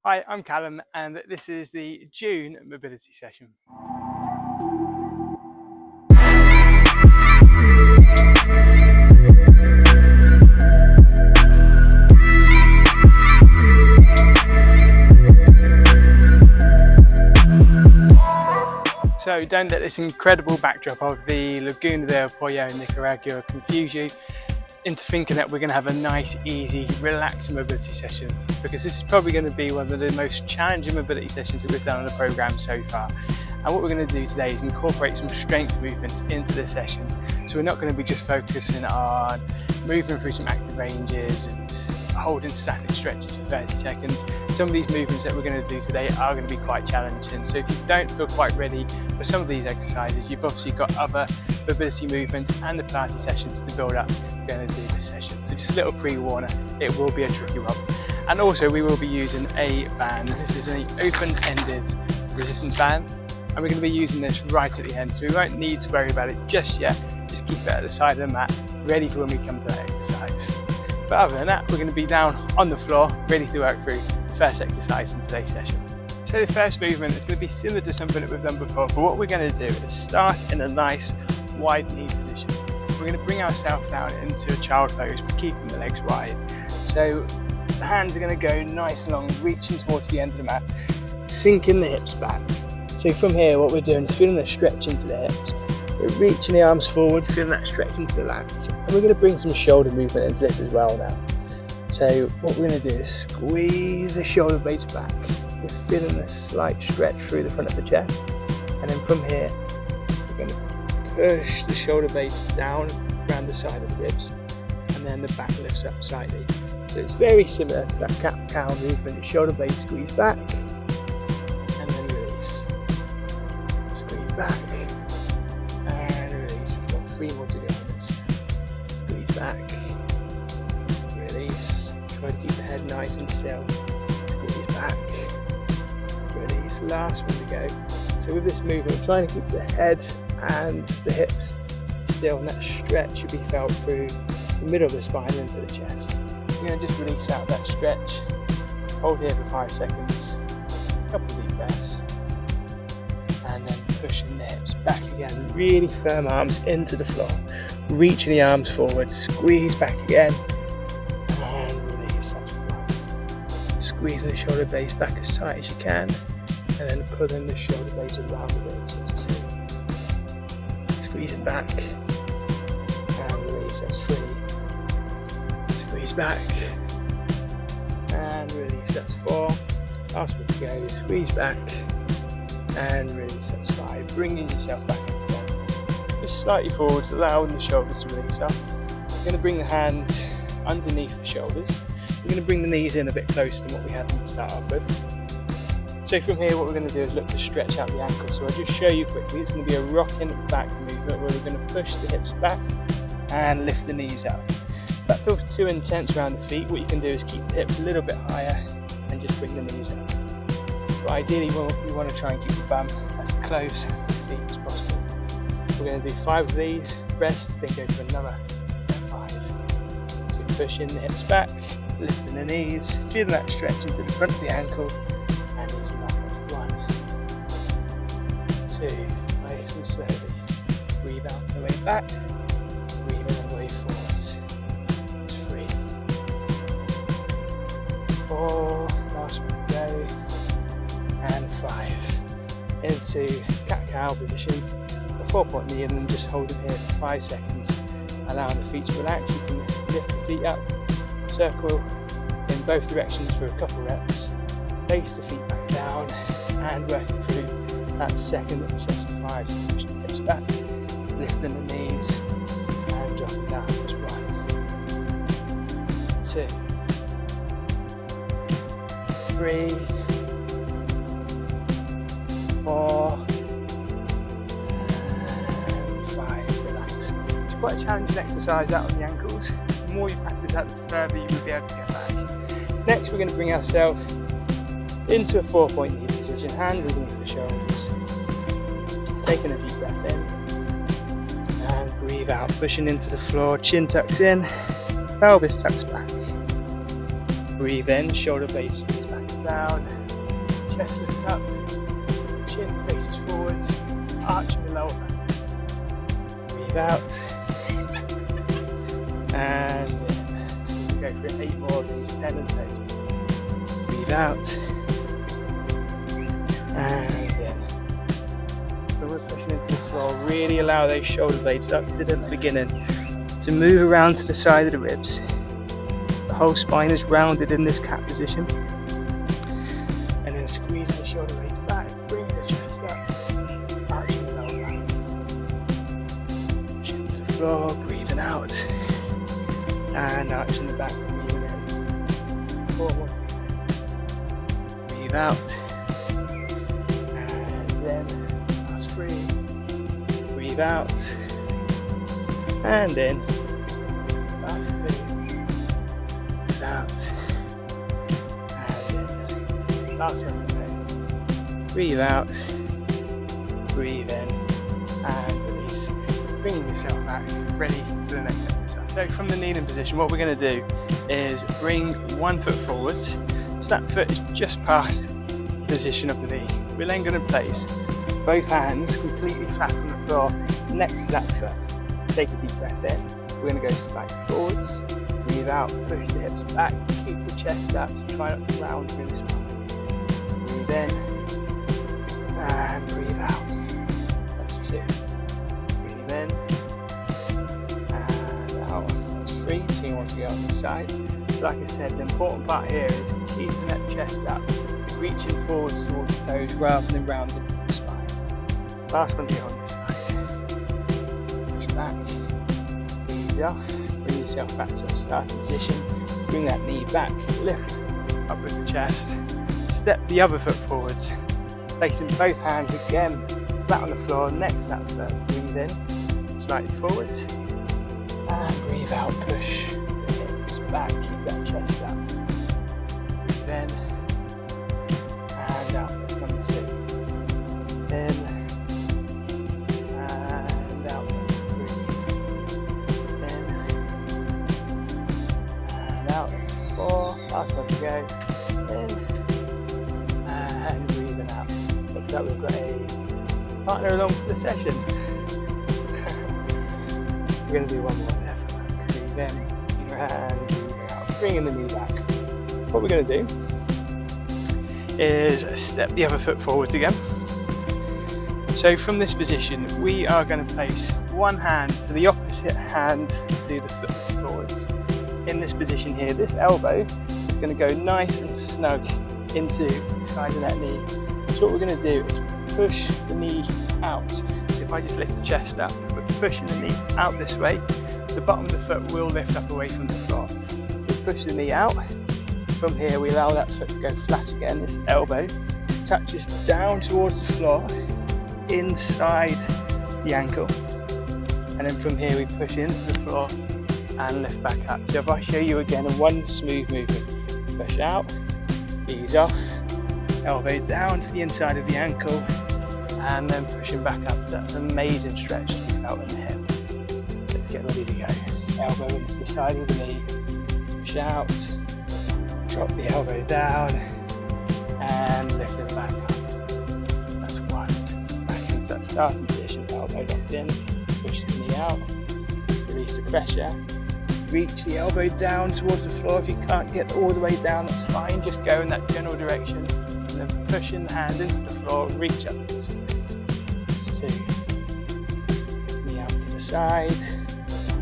Hi, I'm Callum and this is the June mobility session. So don't let this incredible backdrop of the Laguna del Pollo in Nicaragua confuse you into thinking that we're going to have a nice, easy, relaxed mobility session, because this is probably going to be one of the most challenging mobility sessions that we've done on the programme so far. And what we're going to do today is incorporate some strength movements into this session. So we're not going to be just focusing on moving through some active ranges and holding static stretches for 30 seconds. Some of these movements that we're going to do today are going to be quite challenging. So if you don't feel quite ready for some of these exercises, you've obviously got other mobility movements and the Pilates sessions to build up. We're going to do this session. So just a little pre-warner, it will be a tricky one. And also we will be using a band. This is an open-ended resistance band, and we're going to be using this right at the end. So we won't need to worry about it just yet. Just keep it at the side of the mat, ready for when we come to that exercise. But other than that, we're going to be down on the floor, ready to work through the first exercise in today's session. So the first movement is going to be similar to something that we've done before, but what we're going to do is start in a nice wide knee position. We're going to bring ourselves down into a child pose, but keeping the legs wide. So the hands are going to go nice and long, reaching towards the end of the mat, sinking the hips back. So from here, what we're doing is feeling a stretch into the hips. We're reaching the arms forward, feeling that stretch into the lats. And we're going to bring some shoulder movement into this as well now. So what we're going to do is squeeze the shoulder blades back. We're feeling a slight stretch through the front of the chest. And then from here, we're going to push the shoulder blades down around the side of the ribs. And then the back lifts up slightly. So it's very similar to that cat-cow movement. The shoulder blades squeeze back. And then release. Squeeze back. Three more to go on this. Squeeze back, release, try to keep the head nice and still. Squeeze back, release, last one to go. So with this movement, we're trying to keep the head and the hips still, and that stretch should be felt through the middle of the spine into the chest. You're going to just release out that stretch, hold here for 5 seconds, a couple of deep breaths, and then pushing the hips back again, really firm arms into the floor, reaching the arms forward, squeeze back again, and release, that's one. Squeezing the shoulder blades back as tight as you can, and then pulling the shoulder blades around the ribs, that's 2. Squeeze it back, and release, that's 3. Squeeze back, and release, that's 4. Last one to go, squeeze back, and release, that's 5. Bringing yourself back up again. Just slightly forwards, allowing the shoulders to release up. We're going to bring the hand underneath the shoulders. We're going to bring the knees in a bit closer than what we had to start off with. So from here, what we're going to do is look to stretch out the ankles. So I'll just show you quickly. It's going to be a rocking back movement where we're going to push the hips back and lift the knees out. If that feels too intense around the feet, what you can do is keep the hips a little bit higher and just bring the knees out. But ideally, we want to try and keep the bum as close to the feet as possible. We're going to do 5 of these, rest, then go for another 5. So pushing the hips back, lifting the knees, feeling that stretch into the front of the ankle, and easing back up. 1, 2, nice and slowly. Breathe out on the way back, breathe in on the way forwards. 3, 4, last one to go. And 5 into cat-cow position, a 4-point knee, and then just hold it here for 5 seconds, allowing the feet to relax. You can lift the feet up, circle in both directions for a couple reps, face the feet back down, and working through that second successive 5. So push the hips back, lifting the knees, and dropping down. Just 1, 2, 3, 4, and 5, relax. It's quite a challenging exercise out on the ankles. The more you practice that, the further you will be able to get back. Next, we're going to bring ourselves into a 4-point knee position, hands underneath the shoulders. Taking a deep breath in, and breathe out, pushing into the floor, chin tucks in, pelvis tucks back. Breathe in, shoulder blades squeeze back. down, chest lifts up, chin faces forwards, arching the lower back. Breathe out, and in. So we'll go for 8 more of these, 10 in total. Breathe out, and in. When we're pushing into the floor, really allow those shoulder blades, like we did at the beginning, to move around to the side of the ribs. The whole spine is rounded in this cat position. And then squeezing the shoulder blades back, bring the chest up, arching the lower back. Push into the floor, breathing out. And arching the back, breathing in. 4 more to go. Breathe out. And then last 3. Breathe out. And in. Last 3. Out. And in. Last one. Breathe out. Breathe in. And release. Bringing yourself back, ready for the next exercise. So from the kneeling position, what we're going to do is bring one foot forwards. So that foot is just past the position of the knee. We're then going to place both hands completely flat on the floor next to that foot. Take a deep breath in. We're going to go slightly forwards. Breathe out, push the hips back, keep the chest up, so try not to round through the spine. Breathe in and breathe out. That's 2. Breathe in and out. That's 3. 2 more to go on this side. So like I said, the important part here is keeping that chest up, reaching forwards towards the toes rather than rounding through the spine. Last one to go on this side. Back, ease off, bring yourself back to the starting position, bring that knee back, lift up with the chest, step the other foot forwards, placing both hands again flat on the floor next to that foot. Breathe in, slightly forwards, and breathe out, push the hips back, keep that chest up. Breathe in, and out, that's number 2. In, out, that's 4, last one to go, in, and breathing out. Looks like we've got a partner along for the session. We're going to do one more there for that. Breathe in, and breathe out, bringing the knee back. What we're going to do is step the other foot forwards again. So from this position, we are going to place one hand to the opposite hand to the foot forwards. In this position here, this elbow is going to go nice and snug into the side of that knee. So what we're going to do is push the knee out. So if I just lift the chest up, we're pushing the knee out this way, the bottom of the foot will lift up away from the floor. We push the knee out. From here we allow that foot to go flat again. This elbow touches down towards the floor, inside the ankle. And then from here we push into the floor and lift back up. So if I show you again in one smooth movement, push out, ease off, elbow down to the inside of the ankle, and then pushing back up. So that's an amazing stretch to be felt in the hip. Let's get ready to go. Elbow into the side of the knee, push out, drop the elbow down, and lift it back up. That's 1. Back into that starting position, elbow locked in, push the knee out, release the pressure. Reach the elbow down towards the floor. If you can't get all the way down, that's fine. Just go in that general direction. And then pushing the hand into the floor, reach up to the ceiling. That's 2. Knee out to the side,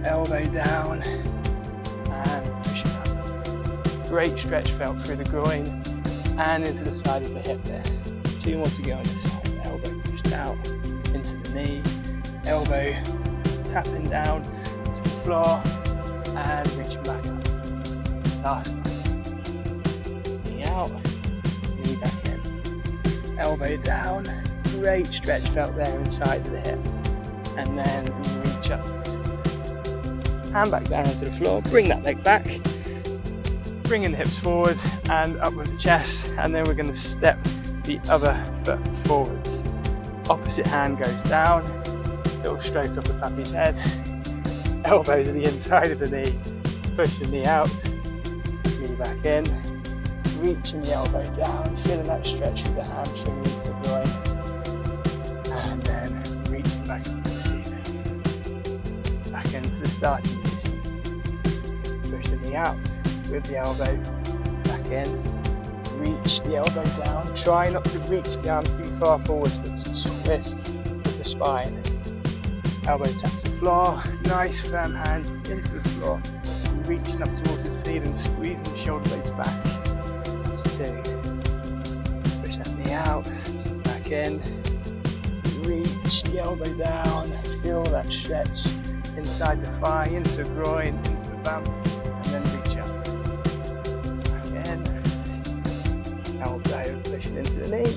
elbow down, and pushing up. Great stretch felt through the groin and into the side of the hip there. 2 more to go on this side. Elbow pushed out into the knee, elbow tapping down to the floor, and reaching back up. Last one. Knee out, knee back in. Elbow down. Great stretch felt there inside of the hip. And then reach up. Hand back down onto the floor. Bring that leg back. Bringing the hips forward and up with the chest. And then we're going to step the other foot forwards. Opposite hand goes down. Little stroke of the puppy's head. Elbow to the inside of the knee, push the knee out, knee back in, reaching the elbow down, feeling that stretch with the hamstring into the groin, and then reaching back into the ceiling, back into the starting position. Push the knee out with the elbow, back in, reach the elbow down, try not to reach the arm too far forwards, but to twist with the spine. Elbow taps the floor, nice firm hand into the floor, reaching up towards the ceiling, squeezing the shoulder blades back. That's 2. Push that knee out, back in, reach the elbow down, feel that stretch inside the thigh, into the groin, into the bum, and then reach up. Back in, elbow pushing into the knee,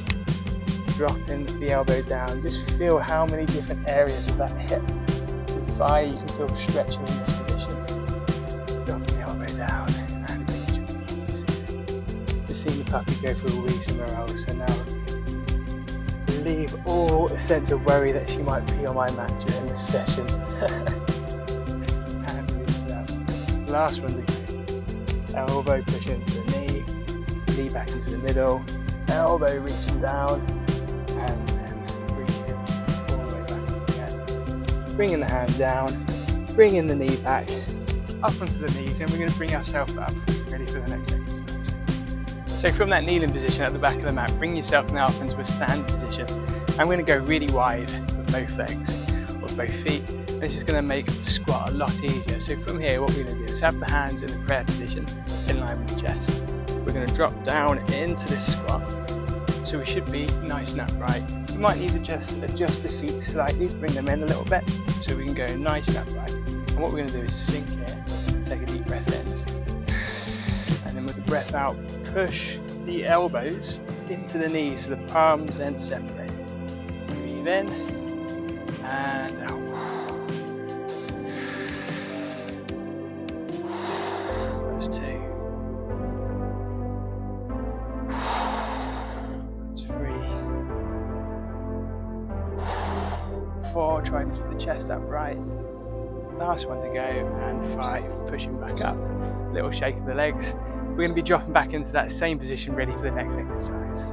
dropping the elbow down. Just feel how many different areas of that hip and thigh you can feel stretching in this position. Dropping the elbow down and reach up towards the ceiling. Just seeing the puppy go for a wee somewhere else, and now leave all a sense of worry that she might pee on my mat during this session. And reach up. Last one to go. Elbow push into the knee back into the middle, elbow reaching down, and then reaching all the way back again. Bringing the hand down, bringing the knee back, up onto the knees, and we're going to bring ourselves up, ready for the next exercise. So from that kneeling position at the back of the mat, bring yourself now up into a stand position. I'm going to go really wide with both legs, or both feet, and this is going to make the squat a lot easier. So from here, what we're going to do is have the hands in the prayer position, in line with the chest. We're going to drop down into this squat, so we should be nice and upright. You might need to just adjust the feet slightly, bring them in a little bit, so we can go nice and upright. And what we're going to do is sink here, take a deep breath in, and then with the breath out, push the elbows into the knees so the palms then separate. Breathe in and out. That's 2. That's 3. 4. Try to keep the chest upright. Last one to go, and 5. Pushing back up. Little shake of the legs. We're going to be dropping back into that same position, ready for the next exercise.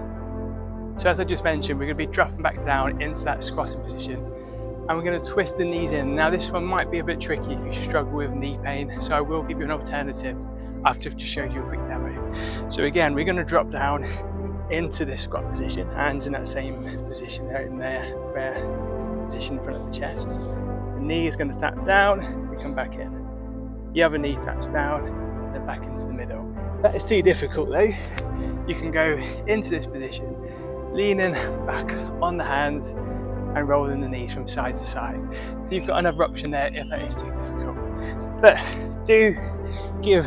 So as I just mentioned, we're going to be dropping back down into that squatting position, and we're going to twist the knees in. Now this one might be a bit tricky if you struggle with knee pain, so I will give you an alternative after I've just showed you a quick demo. So again, we're going to drop down into this squat position, hands in that same position there in their prayer position in front of the chest. The knee is going to tap down, we come back in. The other knee taps down, and then back into the middle. That is too difficult though. You can go into this position, leaning back on the hands and rolling the knees from side to side. So you've got another option there if that is too difficult. But do give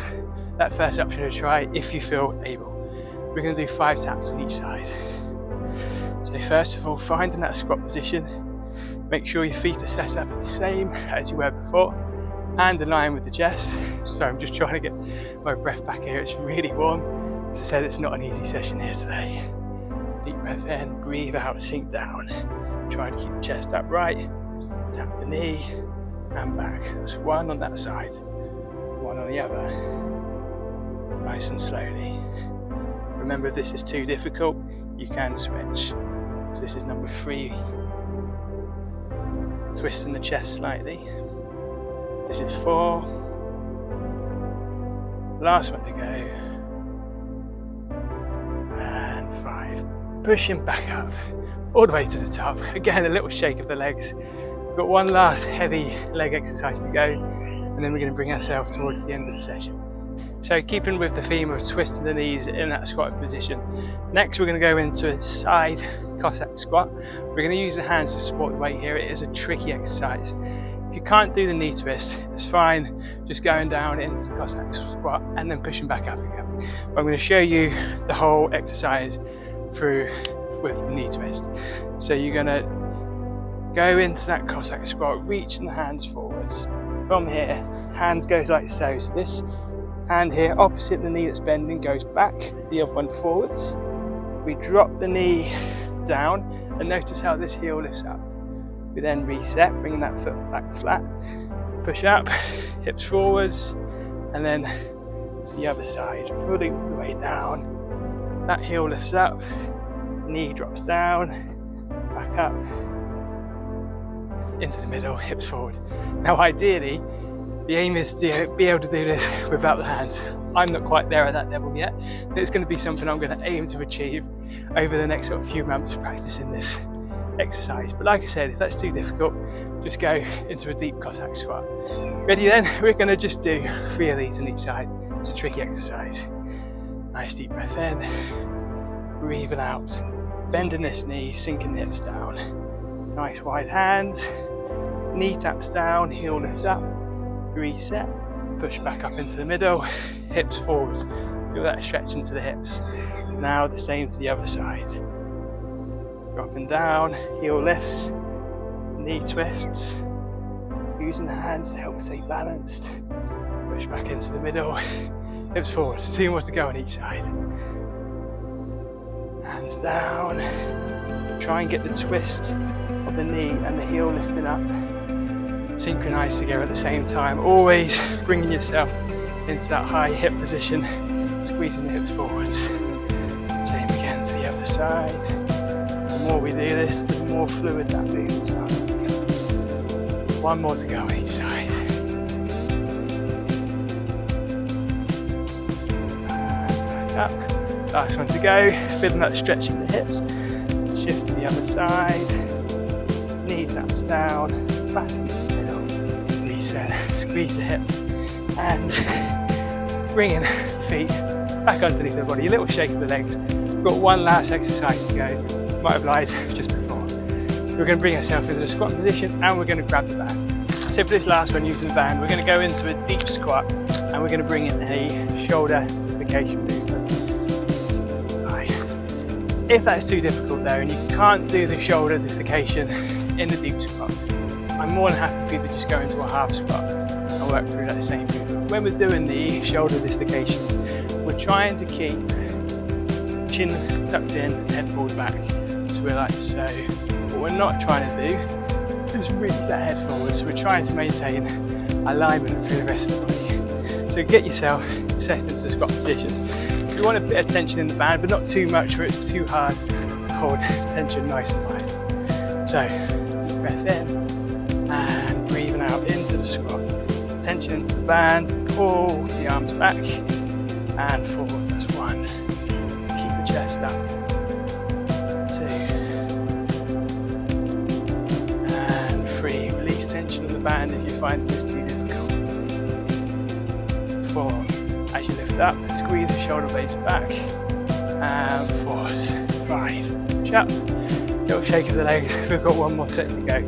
that first option a try if you feel able. We're going to do 5 taps on each side. So first of all, finding that squat position. Make sure your feet are set up the same as you were before. Hand in line with the chest. So I'm just trying to get my breath back here. It's really warm. As I said, it's not an easy session here today. Deep breath in, breathe out, sink down. Try to keep the chest upright. Tap the knee and back. There's 1 on that side, 1 on the other. Nice and slowly. Remember, if this is too difficult, you can switch. So this is number 3. Twisting the chest slightly. This is 4. Last one to go. And 5. Pushing back up, all the way to the top. Again, a little shake of the legs. We've got 1 last heavy leg exercise to go, and then we're going to bring ourselves towards the end of the session. So keeping with the theme of twisting the knees in that squat position, next we're going to go into a side Cossack squat. We're going to use the hands to support the weight here. It is a tricky exercise. If you can't do the knee twist, it's fine just going down into the Cossack squat and then pushing back up again. But I'm going to show you the whole exercise through with the knee twist. So you're going to go into that Cossack squat, reaching the hands forwards. From here, hands goes like so. So this hand here opposite the knee that's bending goes back, the other one forwards. We drop the knee down and notice how this heel lifts up. We then reset, bringing that foot back flat, push up, hips forwards, and then to the other side, fully all the way down, That heel lifts up, knee drops down, back up, into the middle, hips forward. Now ideally, the aim is to be able to do this without the hands. I'm not quite there at that level yet, but it's going to be something I'm going to aim to achieve over the next sort of few months practicing this exercise. But like I said, if that's too difficult, just go into a deep Cossack squat. Ready then? We're going to just do 3 of these on each side. It's a tricky exercise. Nice deep breath in, breathing out, bending this knee, sinking the hips down. Nice wide hands, knee taps down, heel lifts up, reset, push back up into the middle, hips forward. Feel that stretch into the hips. Now the same to the other side. Dropping down, heel lifts, knee twists, using the hands to help stay balanced. Push back into the middle, hips forward. 2 more to go on each side. Hands down. Try and get the twist of the knee and the heel lifting up. Synchronize together at the same time. Always bringing yourself into that high hip position, squeezing the hips forwards. Same again to the other side. The more we do this, the more fluid that movement starts to become. 1 more to go on each side. Back up. Last one to go. Feeling that stretch in the hips. Shift to the other side. Knee taps down. Back into the middle. Reset. Squeeze the hips. And bring in the feet back underneath the body. A little shake of the legs. We've got 1 last exercise to go. Might have lied just before. So we're going to bring ourselves into a squat position and we're going to grab the band. So for this last one using the band, we're going to go into a deep squat and we're going to bring in a shoulder dislocation movement. If that's too difficult though and you can't do the shoulder dislocation in the deep squat, I'm more than happy for you to just go into a half squat and work through that same movement. When we're doing the shoulder dislocation, we're trying to keep chin tucked in, head pulled back. So we're like so. What we're not trying to do is reach that head forward. So we're trying to maintain alignment through the rest of the body. So get yourself set into the squat position. You want a bit of tension in the band, but not too much where it's too hard to hold tension nice and wide. So, deep breath in and breathing out into the squat. Tension into the band, pull the arms back and forward. That's 1. Keep the chest up. 2. And 3. Release tension in the band if you find this too difficult. 4. As you lift up, squeeze the shoulder blades back and forward. 5. Shut. Little shake of the legs. We've got 1 more set to go.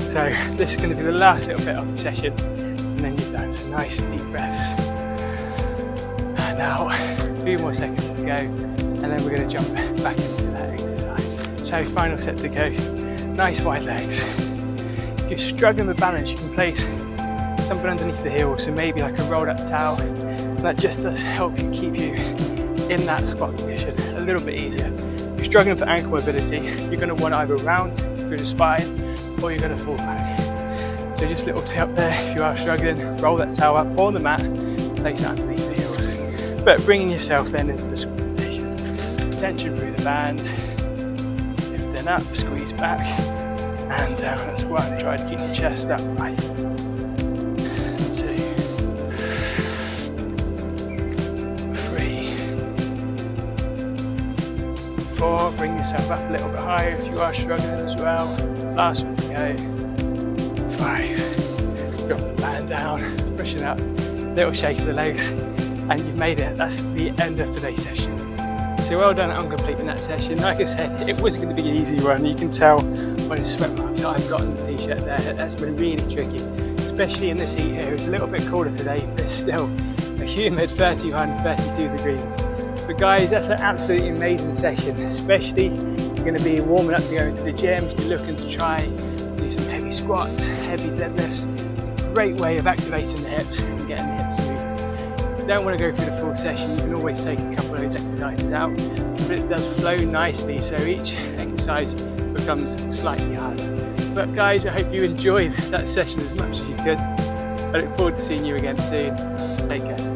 So this is going to be the last little bit of the session and then you're done. So nice deep breaths. And now a few more seconds to go and then we're going to jump back into that exercise. So final set to go. Nice wide legs. If you're struggling with balance, you can place something underneath the heel, so maybe like a rolled up towel. That just does help you keep you in that squat position a little bit easier. If you're struggling for ankle mobility, you're going to want to either round through the spine or you're going to fall back. So just a little tip there, if you are struggling, roll that towel up on the mat, place it underneath the heels. But bringing yourself then into the squat position. Tension through the band, lifting up, squeeze back and down. That's 1. Try to keep the chest upright. 2. 4, bring yourself up a little bit higher if you are struggling as well. Last one to go. 5. Drop the band down, pushing up, little shake of the legs, and you've made it. That's the end of today's session. So well done on completing that session. Like I said, it was going to be an easy one. You can tell by the sweat marks that I've got on the t-shirt there. That's been really tricky, especially in this heat here. It's a little bit colder today, but still a humid 31, 32 degrees. But guys, that's an absolutely amazing session, especially if you're going to be warming up to go into the gym, if you're looking to try do some heavy squats, heavy deadlifts. Great way of activating the hips and getting the hips moving. If you don't want to go through the full session, you can always take a couple of those exercises out, but it does flow nicely, so each exercise becomes slightly harder. But guys, I hope you enjoyed that session as much as you could. I look forward to seeing you again soon. Take care.